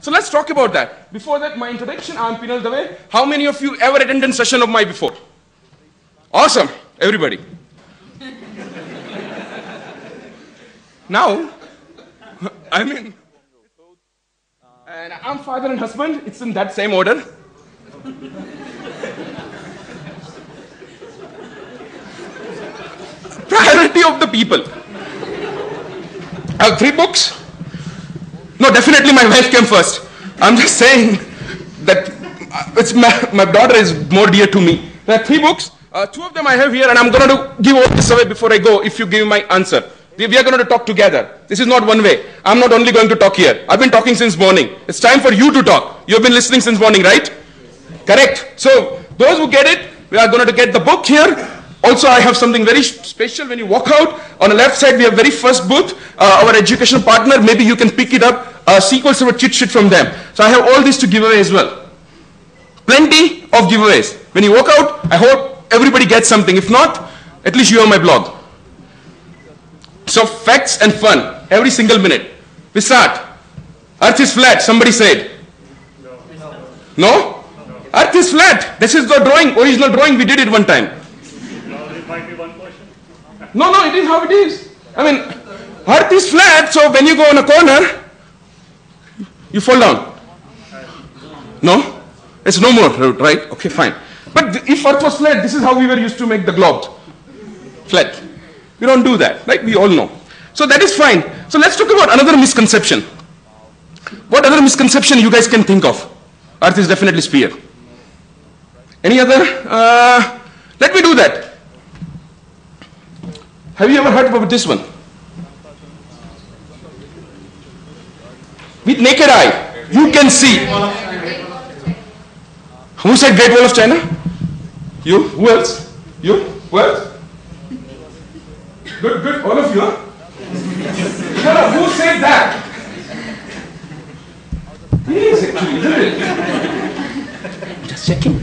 So let's talk about that. Before that, my introduction, I'm Pinal. How many of you ever attended a session of mine before? Awesome, everybody. Now, and I'm father and husband, it's in that same order. Priority of the people. I have 3 books. No, definitely my wife came first. I'm just saying that my daughter is more dear to me. There are 3 books. 2 of them I have here, and I'm going to give all this away before I go if you give my answer. We are going to talk together. This is not one way. I'm not only going to talk here. I've been talking since morning. It's time for you to talk. You've been listening since morning, right? Correct. So those who get it, we are going to get the book here. Also, I have something very special. When you walk out, on the left side, we have very first booth, our education partner. Maybe you can pick it up, SQL Server cheat sheet from them. So I have all this to give away as well. Plenty of giveaways. When you walk out, I hope everybody gets something. If not, at least you have my blog. So facts and fun, every single minute. We start. Earth is flat, somebody said. No? Earth is flat. This is the drawing, original drawing, we did it one time. It might be one question. No, it is how it is. I mean, Earth is flat, so when you go in a corner, you fall down. No? It's no more, right? Okay, fine. But if Earth was flat, this is how we were used to make the globe. Flat. We don't do that, right? We all know. So that is fine. So let's talk about another misconception. What other misconception you guys can think of? Earth is definitely sphere. Any other? Let me do that. Have you ever heard about this one? With naked eye, you can see. Who said Great Wall of China? You? Who else? You? Who else? Good, all of you, huh? No, who said that? Yes, actually, isn't it? Just checking.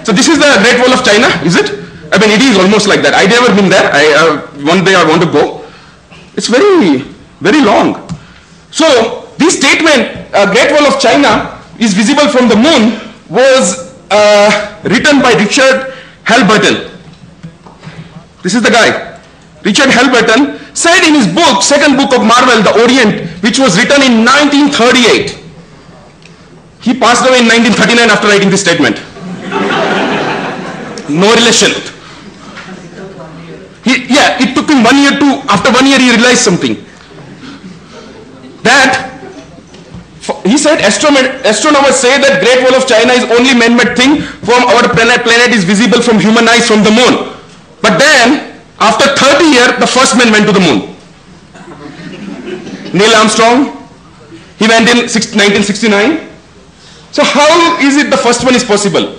So this is the Great Wall of China, is it? I mean, it is almost like that. I've never been there. One day I want to go. It's very, very long. So this statement, Great Wall of China is visible from the moon, was written by Richard Halberton. This is the guy. Richard Halberton said in his book, second book of Marvel, The Orient, which was written in 1938. He passed away in 1939 after writing this statement. No relation. It took him 1 year to, after 1 year he realized something. That, he said astronomers say that Great Wall of China is only man-made thing from our planet is visible from human eyes from the moon. But then, after 30 years, the first man went to the moon. Neil Armstrong, he went in 1969. So how is it the first one is possible?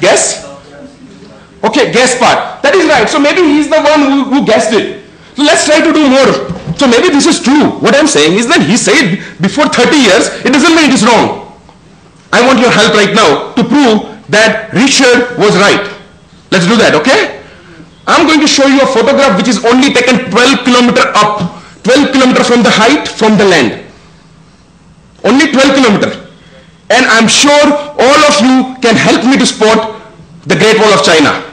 Guess? Okay, guess part. That is right. So maybe he's the one who guessed it. So let's try to do more. So maybe this is true. What I'm saying is that he said before 30 years, it doesn't mean it is wrong. I want your help right now to prove that Richard was right. Let's do that, okay? I'm going to show you a photograph which is only taken 12 kilometers up, 12 kilometers from the height from the land. Only 12 kilometers. And I'm sure all of you can help me to spot the Great Wall of China.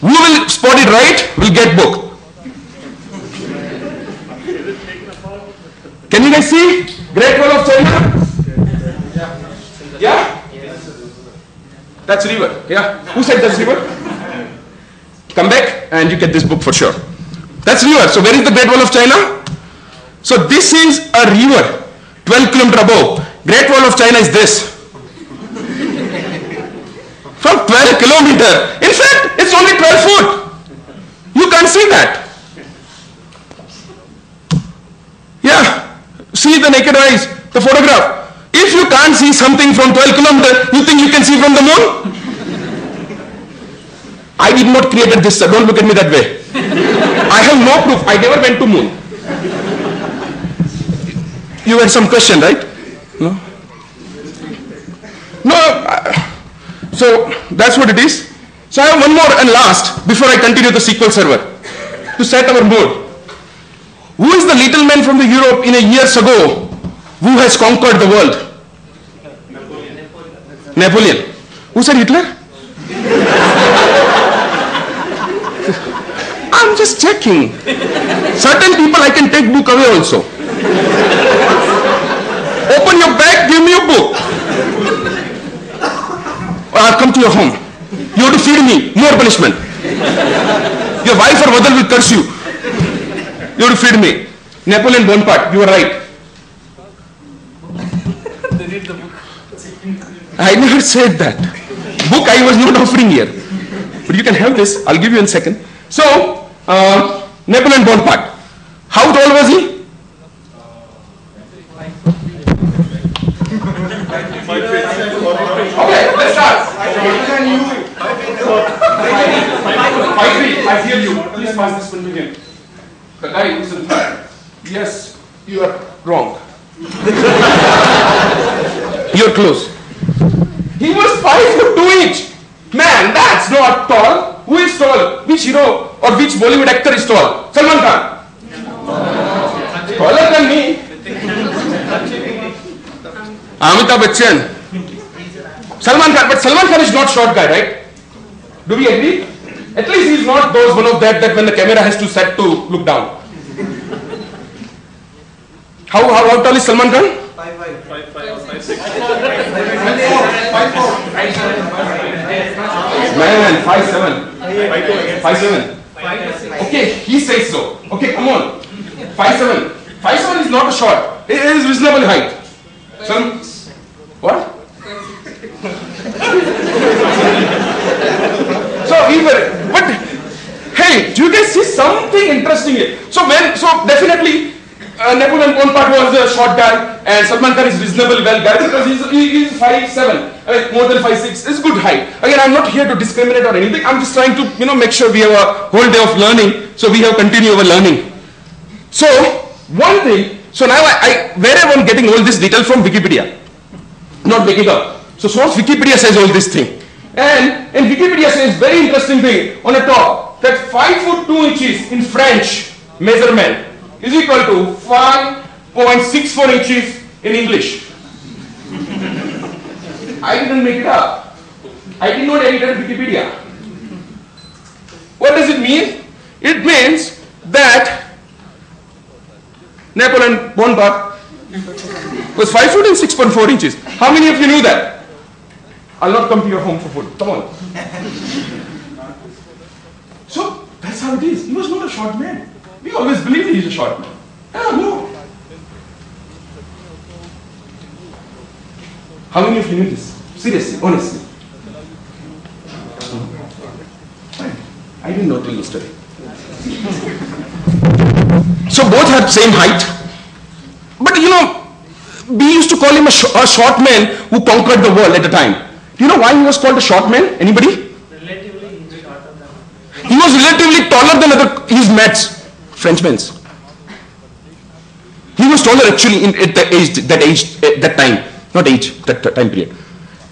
Who will spot it right will get book. Can you guys see Great Wall of China? Yeah? That's river. Yeah. Who said that's river? Come back and you get this book for sure. That's river. So where is the Great Wall of China? So this is a river, 12 kilometers above. Great Wall of China is this. From 12 kilometers. In fact, it's only 12 foot. You can't see that. Yeah. See the naked eyes, the photograph. If you can't see something from 12 kilometers, you think you can see from the moon? I did not create this, sir. Don't look at me that way. I have no proof. I never went to moon. You had some question, right? No? No. So that's what it is. So I have one more and last before I continue the SQL Server to set our mood. Who is the little man from the Europe in a years ago who has conquered the world? Napoleon. Who said Hitler? I'm just checking. Certain people I can take book away also. Open your bag, give me a book. Or I'll come to your home. You have to feed me, more punishment. Your wife or mother will curse you. You have to feed me. Napoleon Bonaparte, you are right. They read the book. I never said that. Book I was not offering here. But you can have this. I'll give you in a second. So, Napoleon Bonaparte. How tall was he? Okay, let's start. 5'3". I hear you. Please pass this one to him. The guy who's in front. Yes, you are wrong. You're close. He was 5'2". Man, that's not tall. Who is tall? Which hero or which Bollywood actor is tall? Salman Khan. Taller than me. Amitabh Bachchan. Salman Khan, but Salman Khan is not short guy, right? Do we agree? At least he's not those one of that when the camera has to set to look down. How tall is Salman Khan? 5'5" or 5'6". Man, 5'7". 5'7". Okay, he says so. Okay, come on. 5'7". 5'7" is not a short. It is reasonable height. What? But hey, do you guys see something interesting here? So definitely Napoleon Bonaparte was a short guy and Salman Khan is reasonably well guy because he's 5'7". I mean, more than 5'6". It's good height. Again, I'm not here to discriminate or anything. I'm just trying to make sure we have a whole day of learning, so we have continue our learning. So one thing. So now where I'm getting all this detail from Wikipedia, not making up. So Wikipedia says all this thing. And Wikipedia says very interesting thing on the top that 5'2" in French measurement is equal to 5.64 inches in English. I didn't make it up. I did not edit Wikipedia. What does it mean? It means that Napoleon Bonaparte was 5 foot and 6.4 inches. How many of you knew that? I'll not come to your home for food. Come on. So that's how it is. He was not a short man. We always believe he's a short man. No. How many of you knew this? Seriously, honestly. I didn't know till yesterday. So both had same height. But we used to call him a short man who conquered the world at the time. Do you know why he was called a short man? Anybody? Relatively shorter than. He was relatively taller than his mates, Frenchmen. He was taller actually at that time period.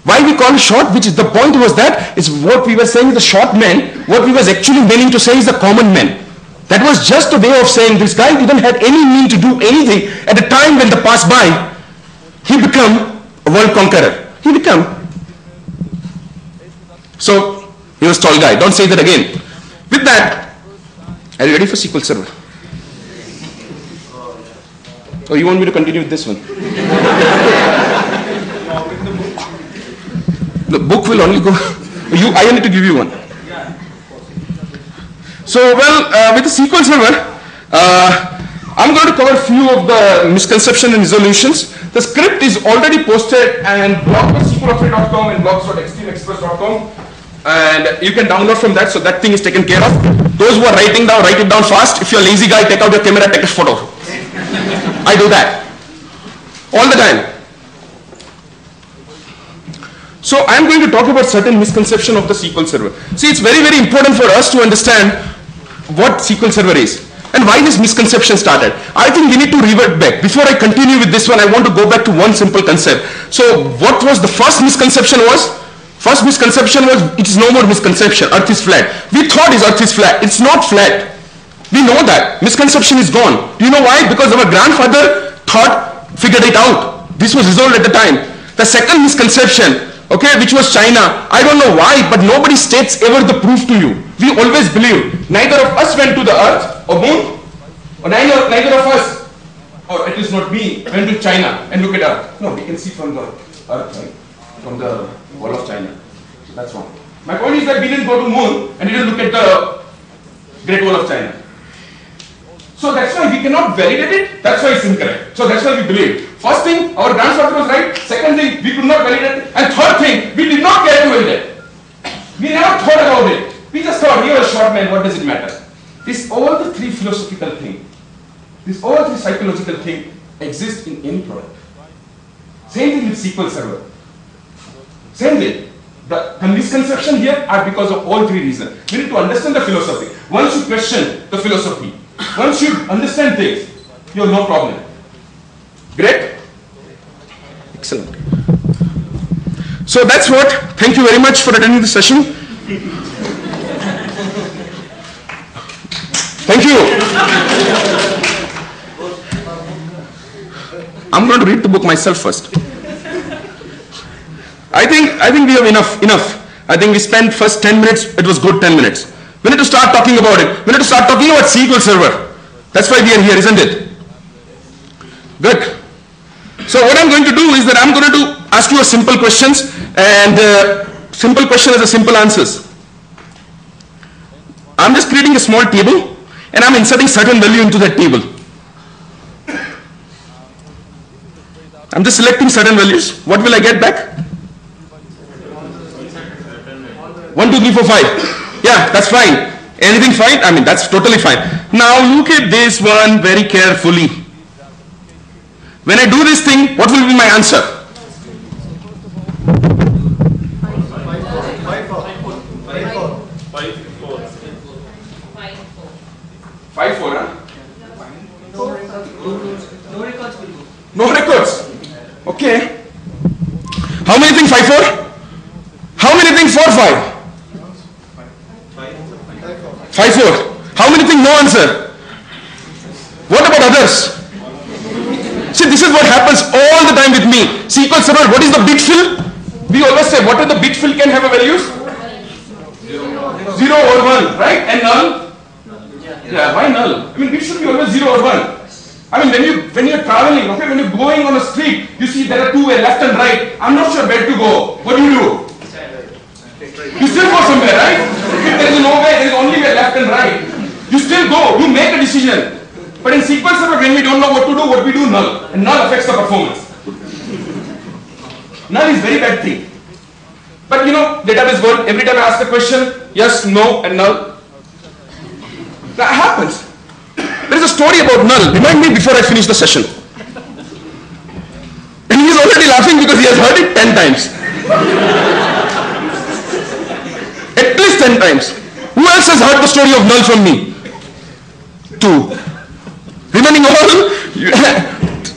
Why we call him short? Which is the point was that is what we were saying the short man. What we was actually meaning to say is the common man. That was just a way of saying this guy didn't have any mean to do anything at the time when they passed by. He became a world conqueror. He became. So he was tall guy. Don't say that again. With that, are you ready for SQL Server? Oh, you want me to continue with this one? The book will only go. I need to give you one. So, with the SQL Server, I'm going to cover a few of the misconceptions and resolutions. The script is already posted and blog.sqloffice.com and blogs.extremeexpress.com, and you can download from that. So that thing is taken care of. Those who are writing down, write it down fast. If you're a lazy guy, take out your camera, take a photo. I do that all the time. So I'm going to talk about certain misconception of the SQL Server. See, it's very, very important for us to understand what SQL Server is and why this misconception started. I think we need to revert back. Before I continue with this one, I want to go back to one simple concept. So what was the first misconception was? First misconception was it is no more misconception. Earth is flat. We thought Earth is flat. It's not flat. We know that. Misconception is gone. Do you know why? Because our grandfather figured it out. This was resolved at the time. The second misconception, okay, which was China. I don't know why, but nobody states ever the proof to you. We always believe neither of us went to the earth or moon, or neither of us, or at least not me, went to China and look at earth. No, we can see from the earth, right? From the wall of China. That's wrong. My point is that we didn't go to moon and we didn't look at the Great Wall of China. So that's why we cannot validate it. That's why it's incorrect. So that's why we believe. First thing, our grandfather was right. Second thing, we could not validate it. And third thing, we did not care to validate. We never thought about it. We just thought, you're a short man, what does it matter? All the three philosophical things, all three psychological things exist in any product. Same thing with SQL Server. Same thing. The misconception here are because of all three reasons. We need to understand the philosophy. Once you question the philosophy, once you understand things, you have no problem. Great? Excellent. So that's what. Thank you very much for attending the session. Thank you. I'm going to read the book myself first. I think we have enough. I think we spent first 10 minutes, it was good 10 minutes. We need to start talking about it. We need to start talking about SQL Server. That's why we are here, isn't it? Good. So what I'm going to do is that I'm going to ask you a simple questions, and simple question has a simple answers. I'm just creating a small table and I'm inserting certain value into that table. I'm just selecting certain values. What will I get back? 1, 2, 3, 4, 5. Yeah, that's fine. Anything fine? I mean, that's totally fine. Now look at this one very carefully. When I do this thing, what will be my answer? 5, 4, huh? No records. Okay. How many think 5, 4? How many think 4, 5? 5, 4. How many think no answer? What about others? See, this is what happens all the time with me. SQL Server, what is the bit fill? We always say, what are the bit fill can have a values? 0 or 1, right? And null? Yeah, why null? I mean, bit should be always 0 or 1. I mean, when you're traveling, okay, when you're going on a street, you see there are two ways, left and right. I'm not sure where to go. What do? You still go somewhere, right? If there is no way, there is only way, left and right. You still go, you make a decision. But in SQL Server, when we don't know what to do, what we do, null. And null affects the performance. Null is very bad thing. But you know, database world, every time I ask the question, yes, no, and null. That happens. There is a story about null. Remind me before I finish the session. And he is already laughing because he has heard it 10 times. At least 10 times. Who else has heard the story of null from me? 2. Remaining all,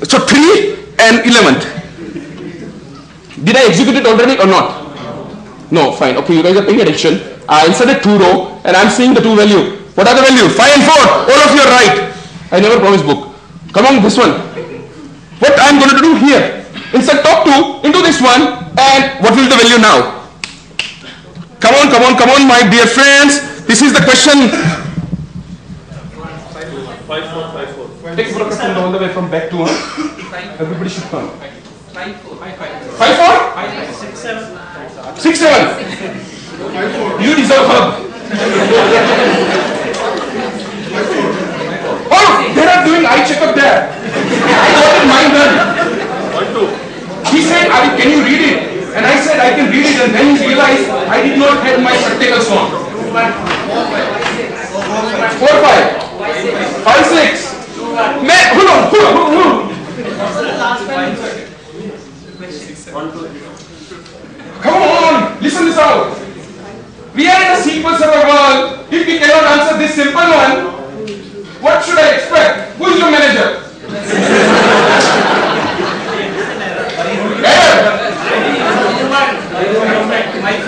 so 3 and 11th. Did I execute it already or not? No, fine. Okay, you guys are paying attention. I inserted 2 row and I'm seeing the 2 value. What are the value? 5 and 4. All of you are right. I never promised book. Come on, this one. What I'm going to do here? Insert top 2 into this one, and what will the value now? Come on, come on, come on, my dear friends. This is the question. 5, 4, 5, 4. Take photograph all the way from back to one. Everybody should come. 5, 4. 5, 4? 6, 7. 6, 7. You deserve hug. Oh, they are doing eye checkup there. I got mine done. 1, 2. He said, can you read it? And I said, I can read it, and then he realized I did not have my spectacles on. 4, 5. 5, 6. Man, hold on. Come on, listen this out. We are in a SQL Server world. If we cannot answer this simple one, what should I expect? Who is your manager?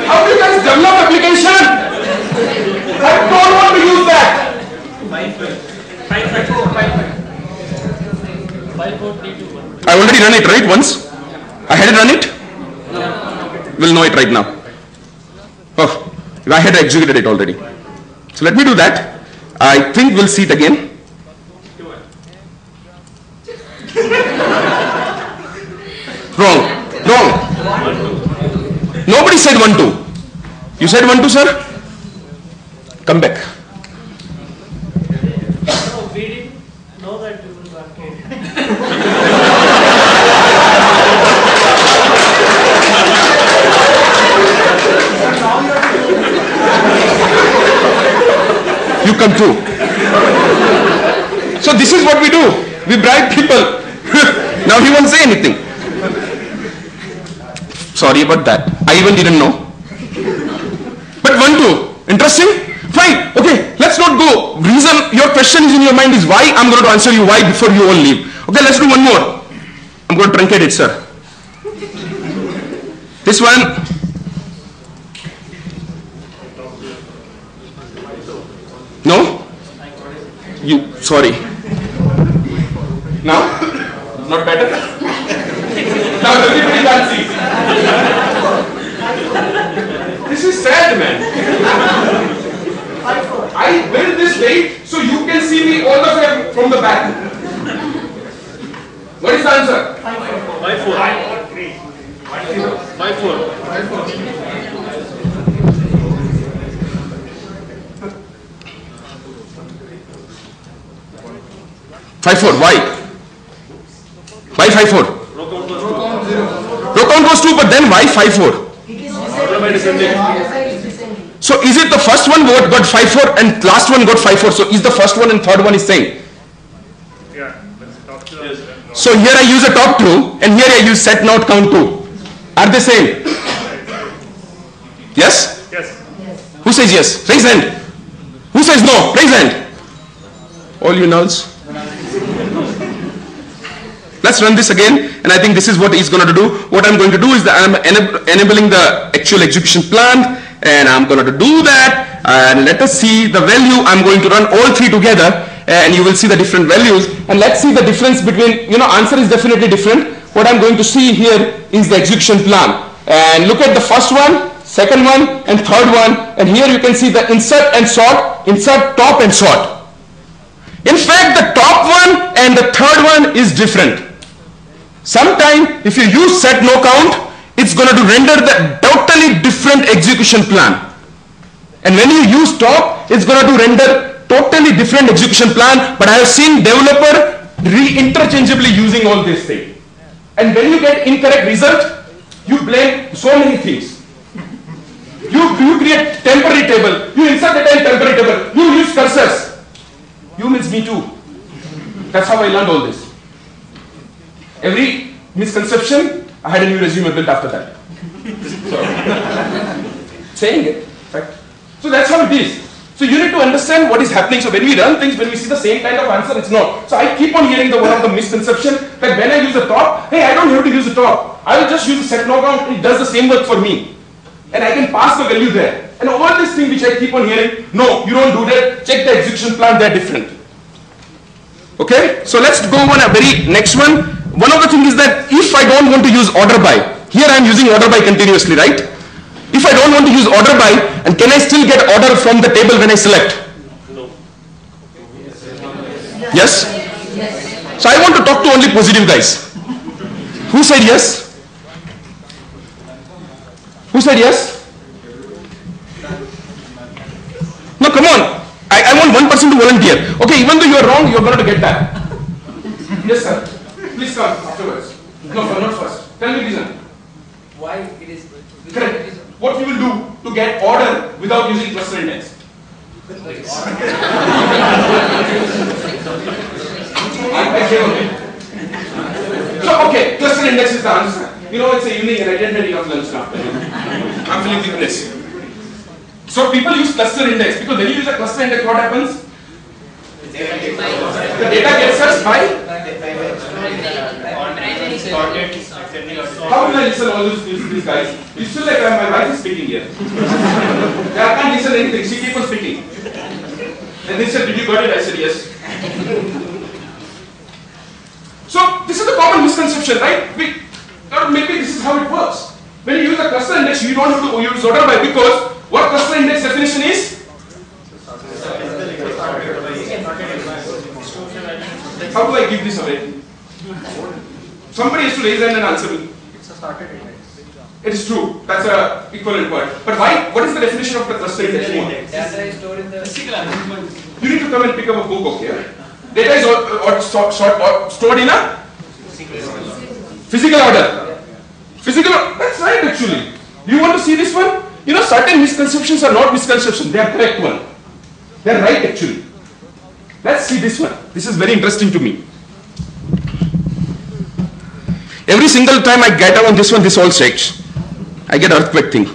How do you guys develop application? I don't want to use that. I already run it, right, once? I had to run it? We'll know it right now. Oh, I had executed it already. So let me do that. I think we'll see it again. Wrong. Nobody said 1, 2. You said 1, 2, sir? Come back. No, we didn't know that you will arcade. You come too. So this is what we do. We bribe people. Now he won't say anything. Sorry about that. I even didn't know. But 1, 2. Interesting? Fine. Okay. Let's not go. Reason your question is in your mind is why. I'm going to answer you why before you all leave. Okay. Let's do one more. I'm going to truncate it, sir. This one. No? You, sorry. Now? Not better? Now everybody can see. This is sad, man. I built this way so you can see me all the way from the back. What is the answer? 5, 4. 5, 5, 4. Why? Why 5, 4? Row count was 2, but then why 5, 4? So is it the first one got 5, 4 and last one got 5, 4? So is the first one and third one is same? Yeah. So here I use a top true and here I use set not count 2. Are they same? Yes? Yes. Who says yes? Raise hand. Who says no? Raise hand. All you nulls. Let's run this again, and I think this is what he's going to do. What I'm going to do is that I'm enabling the actual execution plan, and I'm going to do that, and let us see the value. I'm going to run all three together, and you will see the different values, and let's see the difference between, answer is definitely different. What I'm going to see here is the execution plan, and look at the first one, second one, and third one, and here you can see the insert and sort, insert, top, and sort. In fact, the top one and the third one is different. Sometimes if you use set no count, it's going to render the totally different execution plan. And when you use top, it's going to render totally different execution plan. But I have seen developer interchangeably using all these things. And when you get incorrect result, you blame so many things. You create temporary table, you insert data in temporary table, you use cursors. You means me too. That's how I learned all this. Every misconception, I had a new resume built after that. So, saying it, right? So that's how it is. So you need to understand what is happening. So when we run things, when we see the same kind of answer, it's not. So I keep on hearing the one of the misconception that when I use a top, hey, I don't have to use a top. I will just use a set no count. It does the same work for me. And I can pass the value there. And all this thing which I keep on hearing, no, you don't do that. Check the execution plan, they're different. Okay, so let's go on a very next one. One of the things is that if I don't want to use order by, here I am using order by continuously, right? If I don't want to use order by, and can I still get order from the table when I select? No. Yes? So I want to talk to only positive guys. Who said yes? Who said yes? No, come on. I want one person to volunteer. Okay, even though you are wrong, you are going to get that. Yes, sir. Please come afterwards. No, not first. Tell me reason. Why it is Correct. What you will do to get order without using cluster index? So, okay, cluster index is the answer. It's a evening and I didn't take enough lunch now. I'm feeling weakness. So people use cluster index because when you use a cluster index, what happens? The data gets searched by? How will I listen all these guys? It's still like my wife is speaking here. I can't listen anything. She keeps on speaking. And they said, did you got it? I said, yes. So misconception, right? Maybe this is how it works. When you use a cluster index, you don't have to use order by, because what cluster index definition is? How do I give this away? Somebody has to raise hand and answer me. It's a sorted index. It is true. That's a equivalent word. But why? What is the definition of the cluster index? Data is stored in the physical arrangement. You need to come and pick up a book, okay? Data is stored in a physical order. Physical order. That's right, actually. You want to see this one? You know, certain misconceptions are not misconceptions. They are correct one. They are right, actually. Let's see this one. This is very interesting to me. Every single time I get on this one, this all shakes. I get earthquake thing.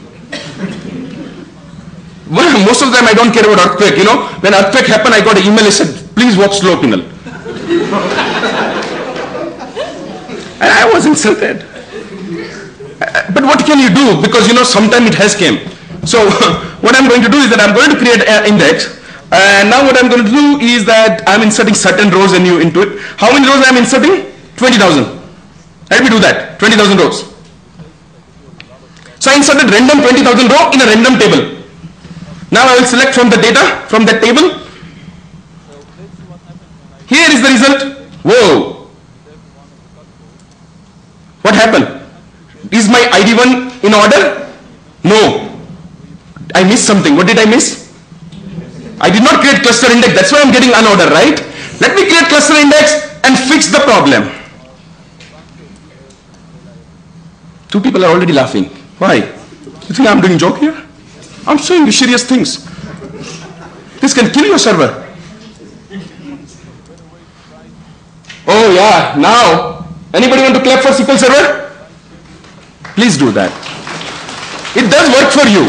Well, most of the time I don't care about earthquake. You know, when earthquake happened, I got an email. It said, "Please walk slow, Pinal." And I was insulted. But what can you do? Because you know, sometime it has came. So what I'm going to do is that I'm going to create an index. And now what I'm going to do is that I'm inserting certain rows into it. How many rows I'm inserting? 20,000. Let me do that. 20,000 rows. So I inserted random 20,000 row in a random table. Now I will select from the data from that table. Here is the result. Whoa. What happened? Is my ID1 in order? No. I missed something. What did I miss? I did not create cluster index. That's why I'm getting unordered, right? Let me create cluster index and fix the problem. Two people are already laughing. Why? You think I'm doing joke here? I'm showing you serious things. This can kill your server. Oh yeah, now, anybody want to clap for SQL Server? Please do that. It does work for you.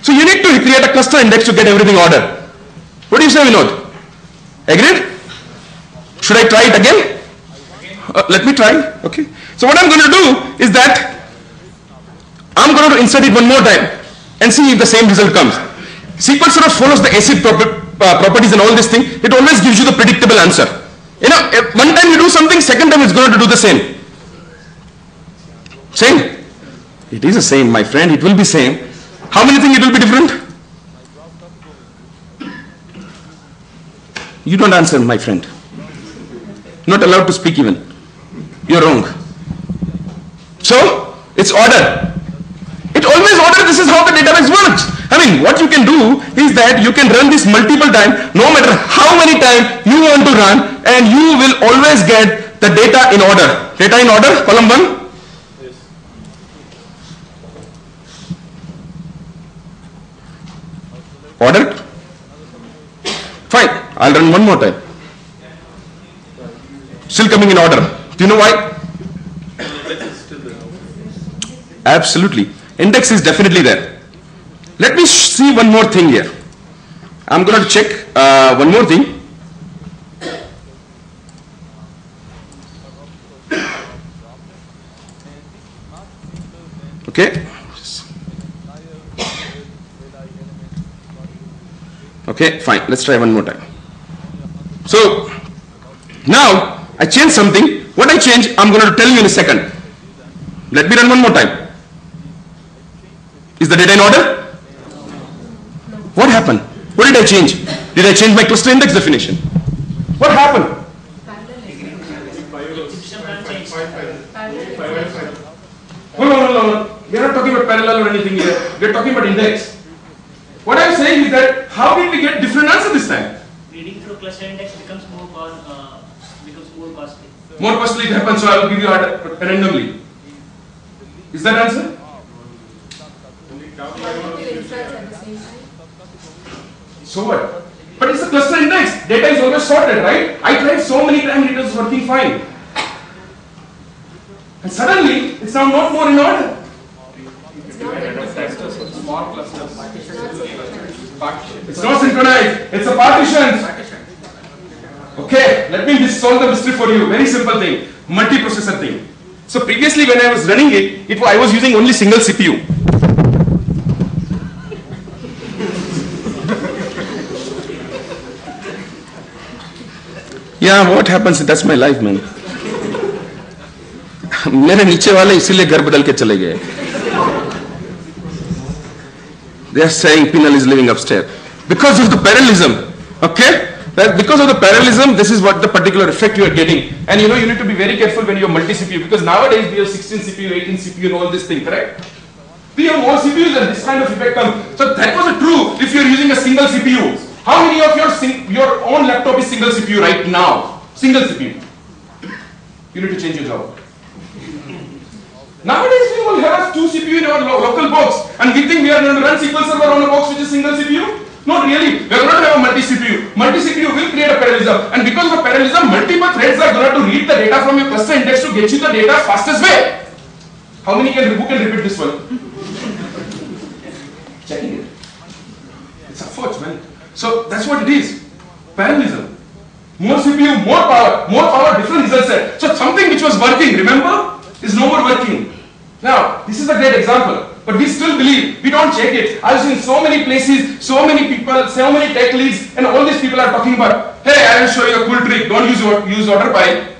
So you need to create a cluster index to get everything ordered. What do you say, Vinod? Agreed? Should I try it again? Let me try. Okay. So what I'm going to do is that I'm going to insert it one more time and see if the same result comes. SQL Server follows the ACID properties and all this thing. It always gives you the predictable answer. You know, one time you do something, second time it's going to do the same. Same? It is the same, my friend. It will be same. How many think it will be different? You don't answer, my friend. Not allowed to speak even. You're wrong. So, it's order. It always order. This is how the database works. I mean, what you can do is that you can run this multiple times, no matter how many times you want to run, and you will always get the data in order. Data in order, column 1. Ordered? Fine. I'll run one more time. Still coming in order. Do you know why? Absolutely. Index is definitely there. Let me see one more thing here. I'm going to check one more thing. Okay. Okay, fine. Let's try one more time. So, now I changed something. What I changed, I'm going to tell you in a second. Let me run one more time. Is the data in order? What happened? What did I change? Did I change my cluster index definition? What happened? Hold on. We are not talking about parallel or anything here. We are talking about index. What I am saying is that how did we get different answer this time? Reading through cluster index becomes more costly. More costly it happens, so I will give you randomly. Is that answer? So what? But it's a cluster index. Data is always sorted, right? I tried so many times, it was working fine. And suddenly, it's now not more in order. small clusters. It's not synchronized. It's a partition. Okay, let me solve the mystery for you. Very simple thing. Multiprocessor thing. So previously when I was running it, I was using only single CPU. Yeah, what happens? That's my life, man. मेरे नीचे वाले इसीलिए घर बदल के चले गए. They are saying Pinal is living upstairs because of the parallelism. Okay? Because of the parallelism, this is what the particular effect you are getting. And you know, you need to be very careful when you have multi-CPU, because nowadays we have 16 CPU, 18 CPU and all this thing, correct? We have more CPUs and this kind of effect comes. So that was true if you are using a single CPU. How many of your own laptop is single CPU right now? Single CPU. You need to change your job. Nowadays we all have 2 CPU in our local box, and we think we are going to run SQL Server on a box which is single CPU. Not really. We are going to have a multi-CPU. Multi-CPU will create a parallelism, and because of the parallelism, multiple threads are going to read the data from your cluster index to get you the data fastest way. How many who can repeat this one? Checking it. It's a forge, man. So that's what it is. Parallelism. More CPU, more power, different result set. So something which was working, remember, is no more working. Now, this is a great example. But we still believe, we don't check it. I've seen so many places, so many people, so many tech leads, and all these people are talking about, hey, I will show you a cool trick. Don't use order by,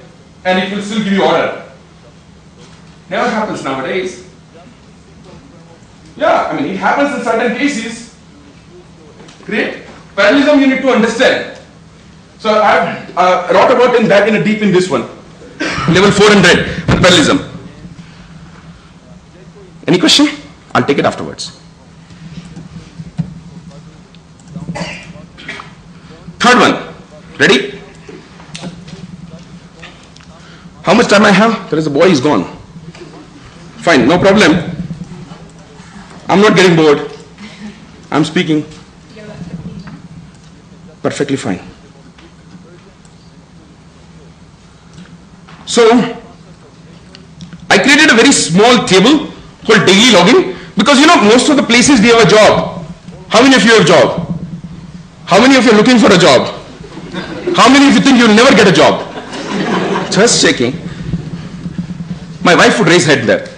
and it will still give you order. Never happens nowadays. Yeah, I mean, it happens in certain cases. Great. Parallelism you need to understand. So I've wrote about that in a deep in this one. Level 400, parallelism. Any question? I'll take it afterwards. Third one. Ready? How much time I have? There is a boy, he's gone. Fine, no problem. I'm not getting bored. I'm speaking. Perfectly fine. So, I created a very small table called daily login, because you know most of the places we have a job. How many of you have a job? How many of you are looking for a job? How many of you think you'll never get a job? Just checking. My wife would raise head there.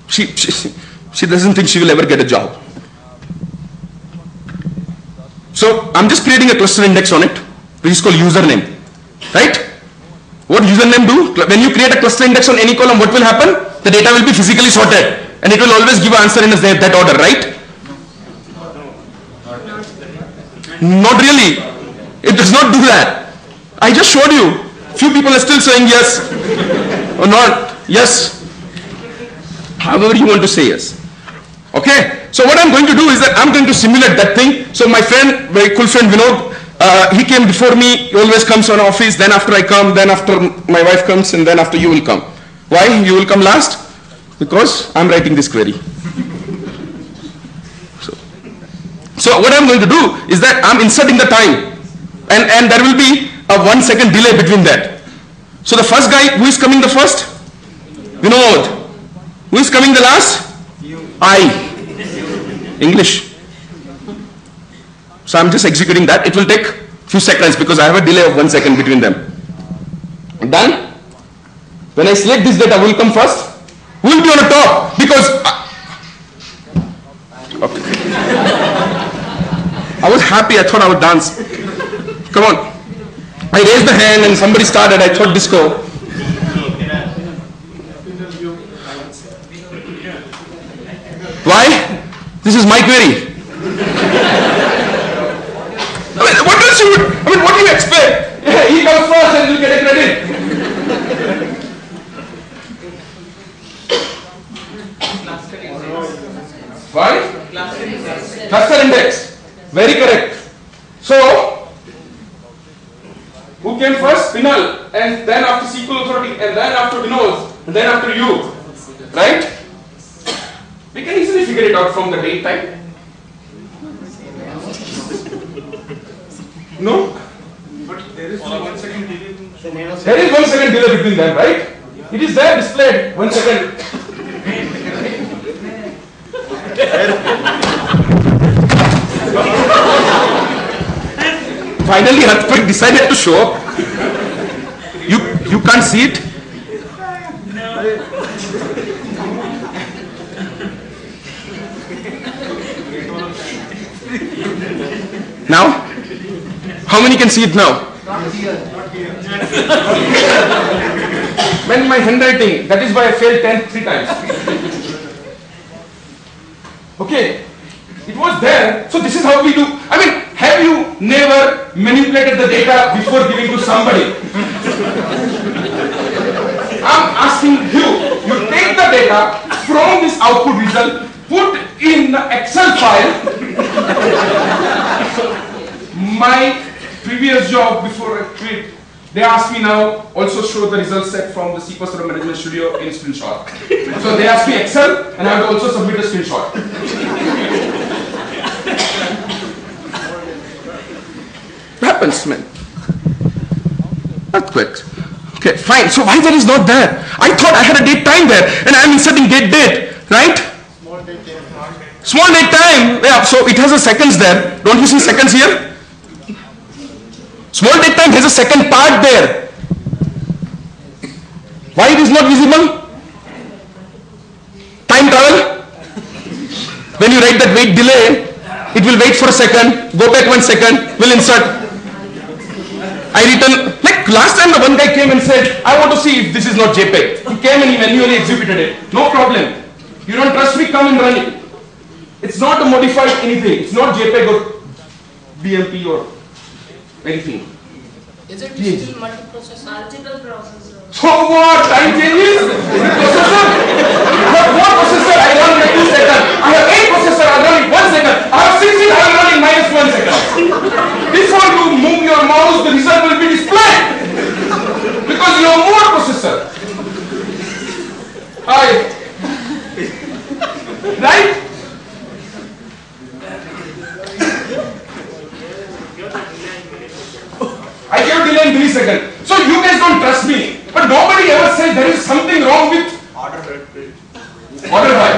She doesn't think she will ever get a job. So I'm just creating a cluster index on it, which is called username. Right? What username do? When you create a cluster index on any column, what will happen? The data will be physically sorted, and it will always give an answer in that order, right? Not really. It does not do that. I just showed you. Few people are still saying yes or not. Yes. However you want to say yes. Okay. So what I'm going to do is that I'm going to simulate that thing. So my friend, very cool friend Vinod, he came before me. He always comes on office. Then after I come, then after my wife comes, and then after you will come. Why? You will come last? Because I'm writing this query. So what I'm going to do is that I'm inserting the time, and there will be a 1 second delay between that. So the first guy, who is coming the first? Vinod. Who is coming the last? I. English. So I'm just executing that. It will take few seconds because I have a delay of 1 second between them. Done? When I select this data, who will come first? Who will be on the top? Because okay. I was happy. I thought I would dance. Come on. I raised the hand and somebody started. I thought disco. Why? This is my query. What else you would? What do you expect? Yeah, he comes first and he'll get a credit. Why? Cluster index. Very correct. So, who came first? Pinal, and then after SQL authority, and then after Vinod, and then after you. Right? We can easily figure it out from the date time. No? But there is 1 second delay. There is 1 second delay between them, right? It is there displayed. 1 second. Finally, Hartwig decided to show up. You can't see it? Now? How many can see it now? Not here. When my handwriting, that is why I failed 10 3 times. Okay, it was there. So this is how we do. I mean, have you never manipulated the data before giving to somebody? I'm asking you, you take the data from this output result, put in the Excel file. My previous job before I quit, they asked me now also show the result set from the SQL Server Management Studio in screenshot. So they asked me Excel and I have to also submit a screenshot. Happens, man. Earthquake. Okay, fine. So why that is not there? I thought I had a date time there and I am inserting date, right? Small date time. Yeah, so it has a seconds there. Don't you see seconds here? Small date time has a second part there. Why it is not visible? Time travel. When you write that wait delay, it will wait for a second, go back 1 second, will insert. I return, like last time the one guy came and said, I want to see if this is not JPEG. He came and he manually executed it. No problem. You don't trust me, come and run it. It's not a modified anything. It's not JPEG or BMP or anything. Is it still multiprocessor? Multiple processor. So what? Time changes? Processor? I have 4 processor, I run in 2 seconds. I have 8 processor, I run in 1 second. I have 16, I will run in -1 second. Before you move your mouse, the result will be displayed. Because you have more processor. Right? I gave delay in 3 seconds. So you guys don't trust me. But nobody ever said there is something wrong with order by.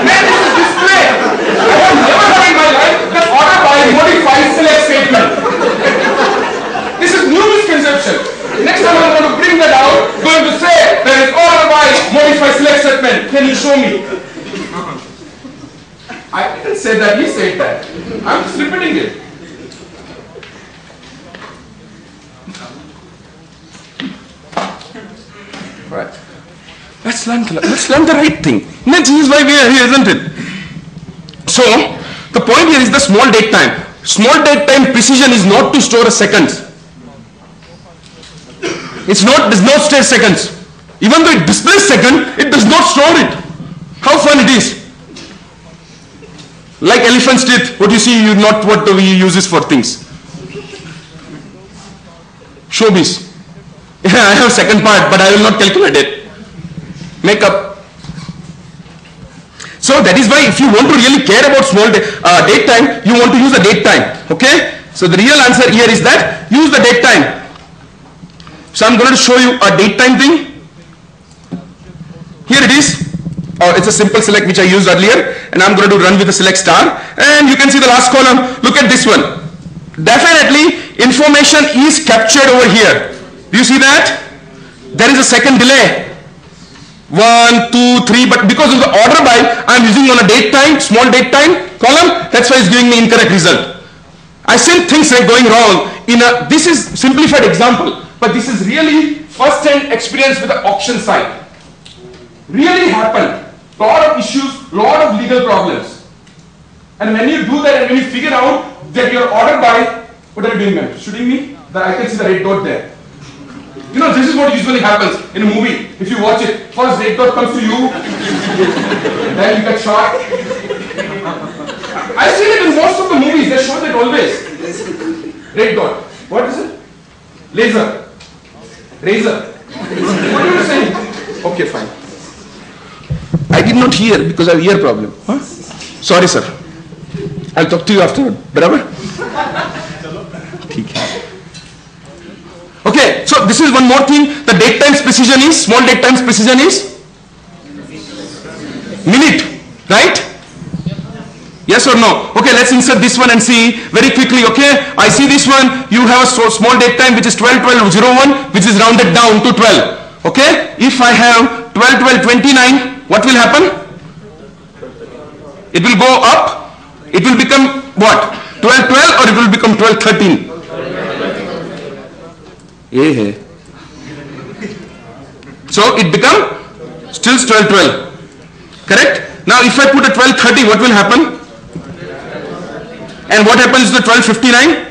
Man, this is display. I have never heard in my life that order by modifies select statement. This is new misconception. Next time I'm going to bring that out, going to say there is order by modify select statement. Can you show me? I didn't say that, he said that. I'm just repeating it. Right. Let's learn the right thing. This is why we are here, isn't it? So, the point here is the small date time. Small date time precision is not to store a seconds. It's not, does not store seconds. Even though it displays second, it does not store it. How fun it is. Like elephant's teeth, what you see, you not what we use this for things. Showbiz. Yeah, I have second part, but I will not calculate it. Makeup. So that is why if you want to really care about small date time, you want to use the date time. Okay? So the real answer here is that use the date time. So I'm going to show you a date time thing. Here it is. It's a simple select which I used earlier, and I'm going to run with the select star. And you can see the last column. Look at this one. Definitely information is captured over here. Do you see that? There is a second delay. 1, 2, 3, but because of the order by, I'm using on a date time, small date time column, that's why it's giving me incorrect result. I still think things are going wrong. This is simplified example, but this is really first-hand experience with the auction side. Really happened. Lot of issues, lot of legal problems. And when you do that and when you figure out that your order by, what are you doing, man? Shooting me? I can see the red dot there. You know, this is what usually happens in a movie. If you watch it, first red dot comes to you, then you get shot. I see it in most of the movies, they show that always. Red dot. What is it? Laser. Razor. What are you saying? Okay, fine. I did not hear because I have ear problem. Huh? Sorry, sir. I'll talk to you afterward. Barabar? Okay, so this is one more thing. The date times precision is, small date times precision is minute, right? Yes or no? Okay, let's insert this one and see very quickly. Okay, I see this one. You have a small date time which is 12-12-01, which is rounded down to 12. Okay, if I have 12-12-29, what will happen? It will go up. It will become what? 12-12 or it will become 12-13? So it become still 1212. Correct? Now if I put a 1230, what will happen? And what happens to the 1259?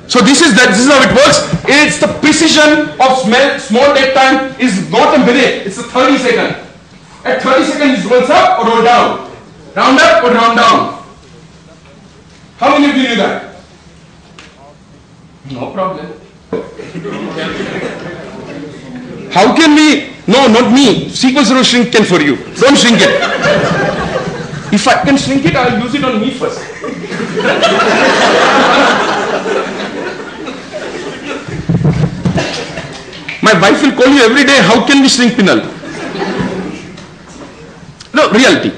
So this is how it works. It's the precision of small date time is not a minute, it's a 30 second. At 30 seconds it rolls up or roll down. Round up or round down. How many of you knew that? No problem. How can we? No, not me. SQL Server shrink can for you. Don't shrink it. If I can shrink it, I'll use it on me first. My wife will call you every day, how can we shrink Pinal? No, reality.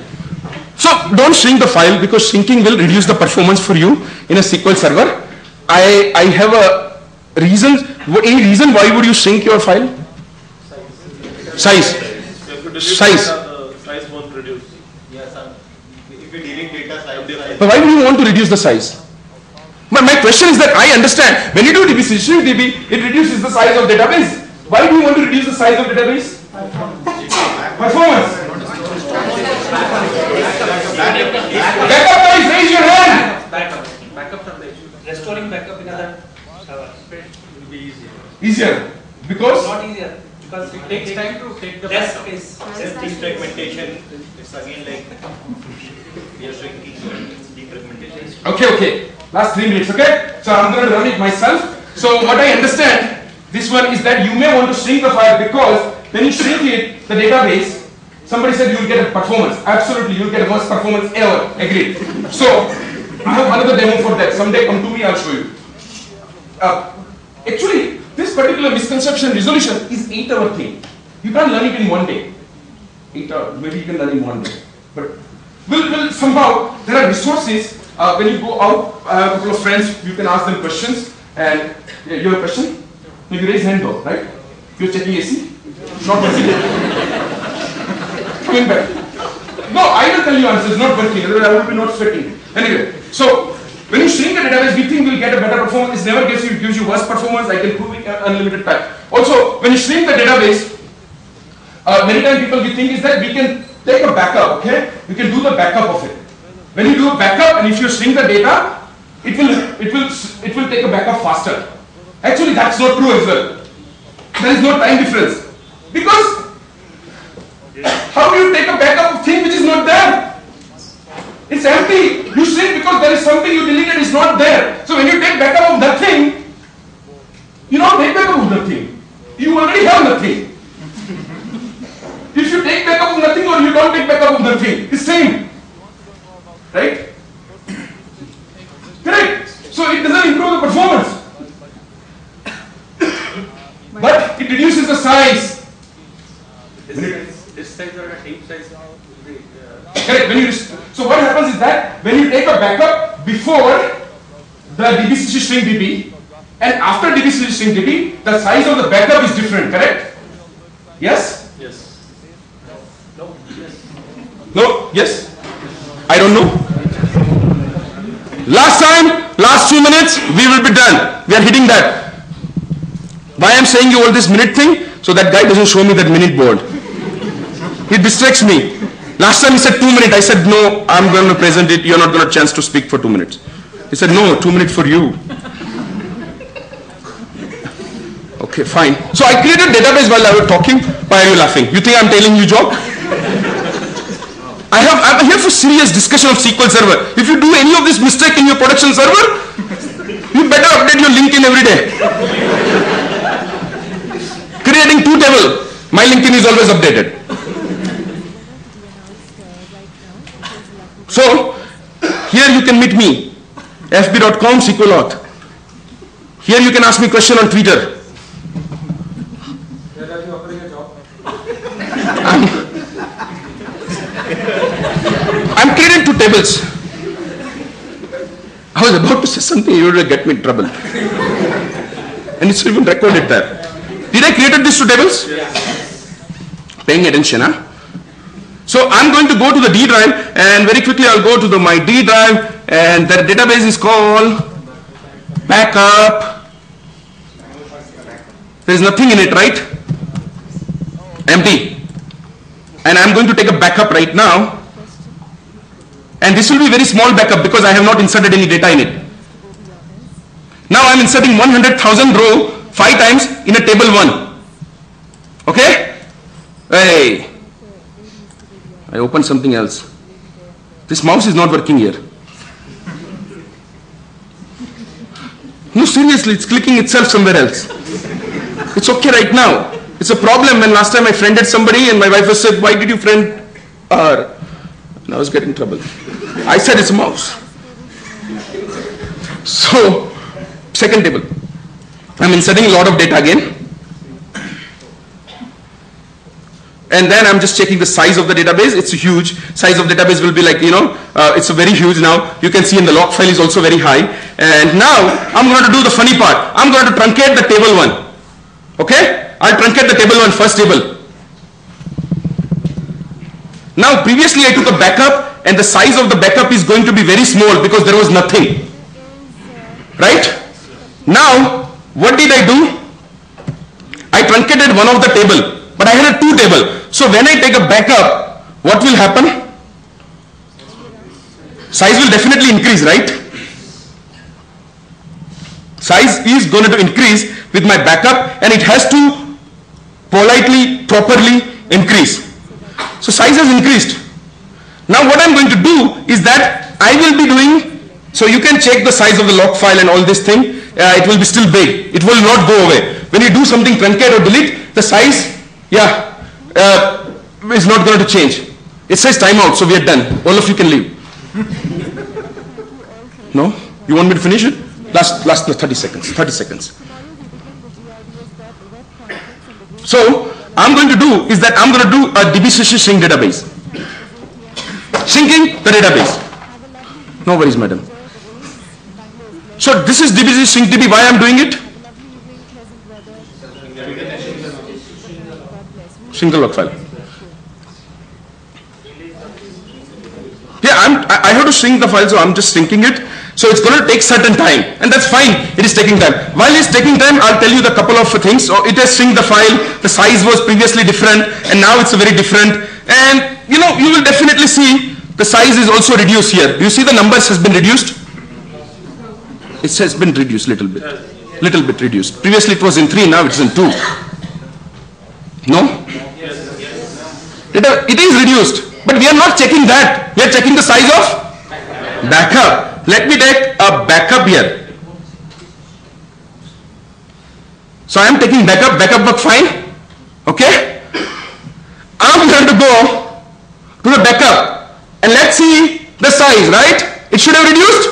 So don't shrink the file because shrinking will reduce the performance for you in a SQL Server. I have a reason. Any reason why would you shrink your file? Size. Size. Size won't reduce. Yes, sir. If you're dealing data size. But why do you want to reduce the size? My question is that I understand when you do DB, shrink DB, it reduces the size of database. Why do you want to reduce the size of database? Performance. Backup guys, raise your hand. Backup from the issue. Restoring backup in other servers will be easier. Easier. Because? Not easier. Because it takes time to take the Less backup. space. Testing fragmentation. It's again like we are shrinking. It's defragmentation. Okay. Last 3 minutes, okay? So I'm going to run it myself. So what I understand, this one is that you may want to shrink the file because when you shrink it, the database, somebody said you'll get a performance. Absolutely, you'll get a worst performance ever. Agreed. So I have another demo for that. Someday come to me, I'll show you. Actually, this particular misconception resolution is 8-hour thing. You can't learn it in one day. 8 hours, maybe you can learn in one day. But will somehow, there are resources. When you go out, I have a couple of friends, you can ask them questions. And you have a question? No, you raise hand though, right? You're checking AC? Not working. Coming back. No, I will tell you answers, not working, otherwise I will be not sweating. Anyway, so when you shrink the database, we think we'll get a better performance. It never gives you worse performance. I can prove it unlimited time. Also, when you shrink the database, many times people we think is that we can take a backup, okay? We can do the backup of it. When you do a backup and if you shrink the data, it will take a backup faster. Actually, that's not true as well. There is no time difference. Because how do you take a backup of thing which is not there? It's empty. You shrink because there is something you deleted is not there. So when you take backup of that thing, you don't take backup of nothing. You already have nothing. If you take backup of nothing or you don't take backup of nothing, it's same. Right? Correct. So it doesn't improve the performance. But it reduces the size. This size or a tape size now. Correct. So what happens is that when you take a backup before the DBCC shrink DB and after DBCC shrink DB, the size of the backup is different, correct? Yes? Yes. No. Yes. No? Yes? I don't know. Last time, last 2 minutes, we will be done. We are hitting that. Why I am saying you all this minute thing? So that guy doesn't show me that minute board. He distracts me. Last time he said 2 minutes. I said, no, I'm going to present it. You're not going to have a chance to speak for 2 minutes. He said, no, 2 minutes for you. Okay, fine. So I created a database while I was talking. Why are you laughing? You think I'm telling you joke? I'm here for serious discussion of SQL Server. If you do any of this mistake in your production server, you better update your LinkedIn every day. Creating 2 tables. My LinkedIn is always updated. So, here you can meet me. fb.com SQL auth. Here you can ask me question on Twitter. Where are you offering a job? I'm creating 2 tables. I was about to say something, you will get me in trouble. And it's even recorded there. Did I create these 2 tables? Yes. Paying attention, huh? So I'm going to go to the D drive and very quickly I'll go to my D drive and the database is called backup There is nothing in it, right? Empty. And I'm going to take a backup right now. And this will be very small backup because I have not inserted any data in it. Now I'm inserting 100,000 row 5 times in a table 1. Okay? Hey. I opened something else. This mouse is not working here. No, seriously, it's clicking itself somewhere else. It's okay right now. It's a problem when last time I friended somebody and my wife was said, why did you friend her? And I was getting trouble. I said it's a mouse. So, second table. I'm inserting a lot of data again. And then I'm just checking the size of the database. It's huge. Size of database will be like, it's a very huge now. You can see in the log file is also very high. And now I'm going to do the funny part. I'm going to truncate the table 1. Okay? I'll truncate the table 1, first table. Now previously I took a backup and the size of the backup is going to be very small because there was nothing. Right? Now, what did I do? I truncated one of the table, but I had a 2 table. So when I take a backup, what will happen? Size will definitely increase, right? Size is going to increase with my backup and it has to politely, properly increase. So size has increased. Now what I'm going to do is that I will be doing, so you can check the size of the log file and all this thing, it will be still big. It will not go away. When you do something truncate or delete, the size, is not going to change. It says timeout, so we are done. All of you can leave. No? You want me to finish it? Last 30 seconds. 30 seconds. So, I'm going to do is that I'm going to do a DBCC shrink database. Shrinking the database. No worries, madam. So, this is DBCC shrink DB. Why I'm doing it? Single log file. Yeah, I have to shrink the file, so I'm just shrinking it. So it's going to take certain time, and that's fine. It is taking time. While it's taking time, I'll tell you the couple of things. So it has shrink the file. The size was previously different, and now it's a very different. And you will definitely see the size is also reduced here. You see the numbers has been reduced. It has been reduced little bit reduced. Previously it was in 3, now it's in 2. No? It is reduced, but we are not checking that. We are checking the size of backup. Let me take a backup here. So I am taking backup work fine. Okay? I'm going to go to the backup and let's see the size, right? It should have reduced?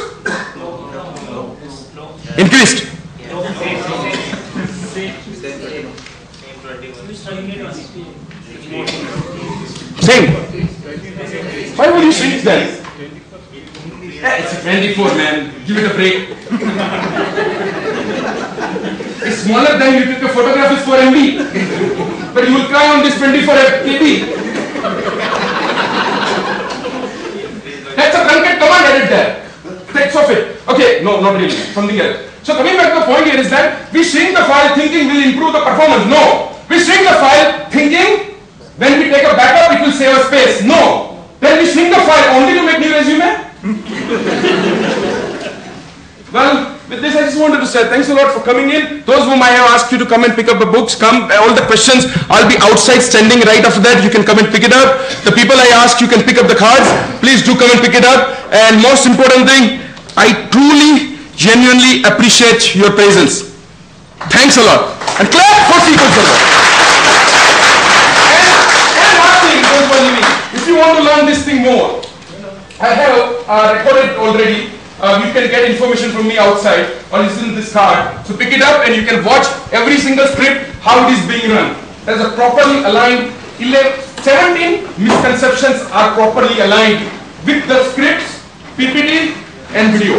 Increased? Same. Why would you shrink then? It's a 24, man. Give it a break. It's smaller than you took a photograph is 4 MB. But you will cry on this 24 KB. That's a truncate command added there. Text of it. Okay, no, not really. Something else. So coming back to the point here is that we shrink the file thinking will improve the performance. No. We shrink the file thinking when we take a backup it will save us space. No. Then we shrink the file only to make new resume. Well, with this I just wanted to say thanks a lot for coming in. Those whom I have asked you to come and pick up the books, come. All the questions, I'll be outside standing right after that. You can come and pick it up. The people I asked, you can pick up the cards. Please do come and pick it up. And most important thing, I truly, genuinely appreciate your presence. Thanks a lot. And clap for people for that. And last thing, don't worry me. If you want to learn this thing more, I have recorded already. You can get information from me outside or it's in this card. So pick it up and you can watch every single script, how it is being run. There's a properly aligned 17 misconceptions are properly aligned with the scripts, PPT and video.